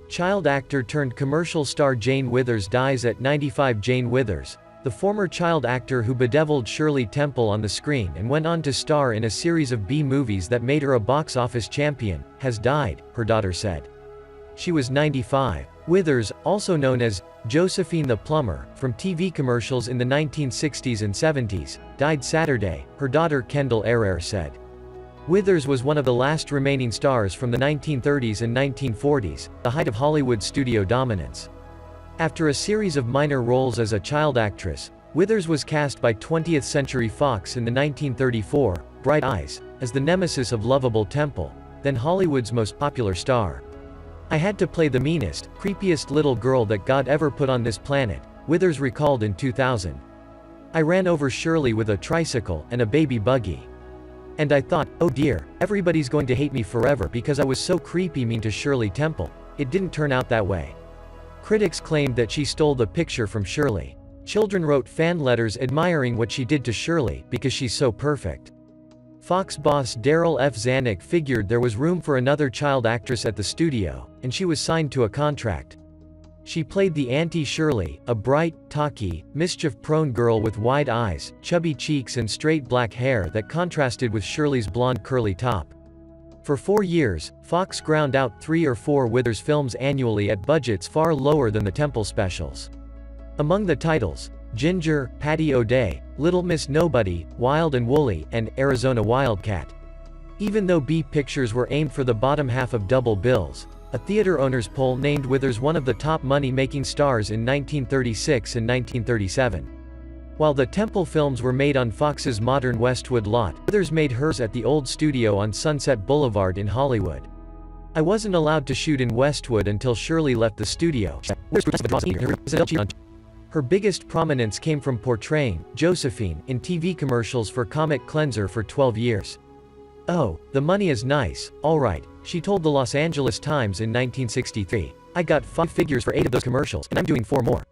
Child actor turned commercial star Jane Withers dies at 95. Jane Withers, the former child actor who bedeviled Shirley Temple on the screen and went on to star in a series of B-movies that made her a box office champion, has died, her daughter said. She was 95. Withers, also known as Josephine the Plumber, from TV commercials in the 1960s and 70s, died Saturday, her daughter Kendall Herrera said. Withers was one of the last remaining stars from the 1930s and 1940s, the height of Hollywood studio dominance. After a series of minor roles as a child actress, Withers was cast by 20th Century Fox in the 1934 Bright Eyes as the nemesis of lovable Temple, then Hollywood's most popular star. "I had to play the meanest, creepiest little girl that God ever put on this planet," Withers recalled in 2000. "I ran over Shirley with a tricycle and a baby buggy. And I thought, oh dear, everybody's going to hate me forever because I was so creepy mean to Shirley Temple. It didn't turn out that way." Critics claimed that she stole the picture from Shirley. Children wrote fan letters admiring what she did to Shirley because she's so perfect. Fox boss Darryl F. Zanuck figured there was room for another child actress at the studio, and she was signed to a contract. She played the Auntie Shirley, a bright, talky, mischief-prone girl with wide eyes, chubby cheeks and straight black hair that contrasted with Shirley's blonde curly top. For 4 years, Fox ground out 3 or 4 Withers films annually at budgets far lower than the Temple specials. Among the titles, Ginger, Patty O'Day, Little Miss Nobody, Wild and Woolly, and Arizona Wildcat. Even though B pictures were aimed for the bottom half of double bills, a theater owners poll named Withers one of the top money-making stars in 1936 and 1937. While the Temple films were made on Fox's modern Westwood lot, Withers made hers at the old studio on Sunset Boulevard in Hollywood. "I wasn't allowed to shoot in Westwood until Shirley left the studio." Her biggest prominence came from portraying Josephine in TV commercials for Comet Cleanser for 12 years. "Oh, the money is nice, all right," she told the Los Angeles Times in 1963. "I got 5 figures for 8 of those commercials, and I'm doing 4 more."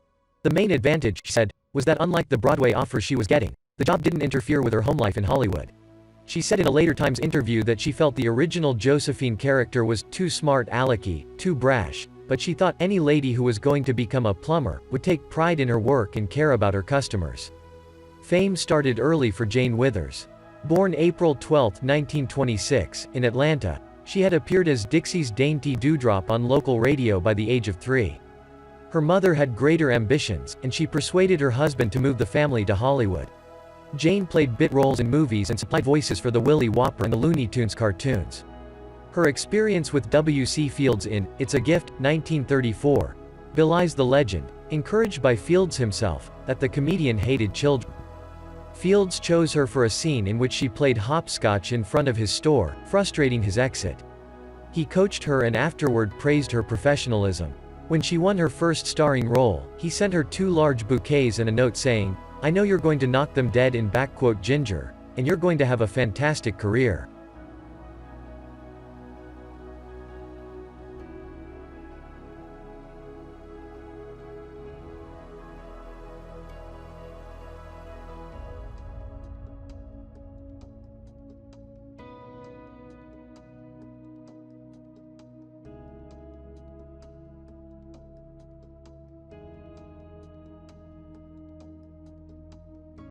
The main advantage, she said, was that unlike the Broadway offers she was getting, the job didn't interfere with her home life in Hollywood. She said in a later Times interview that she felt the original Josephine character was too smart alecky, too brash, but she thought any lady who was going to become a plumber would take pride in her work and care about her customers. Fame started early for Jane Withers. Born April 12, 1926, in Atlanta, she had appeared as Dixie's Dainty Dewdrop on local radio by the age of 3. Her mother had greater ambitions, and she persuaded her husband to move the family to Hollywood. Jane played bit roles in movies and supplied voices for the Willy Whopper and the Looney Tunes cartoons. Her experience with W.C. Fields in It's a Gift, 1934, belies the legend, encouraged by Fields himself, that the comedian hated children. Fields chose her for a scene in which she played hopscotch in front of his store, frustrating his exit. He coached her and afterward praised her professionalism. When she won her first starring role, he sent her 2 large bouquets and a note saying, "I know you're going to knock them dead in Ginger, and you're going to have a fantastic career."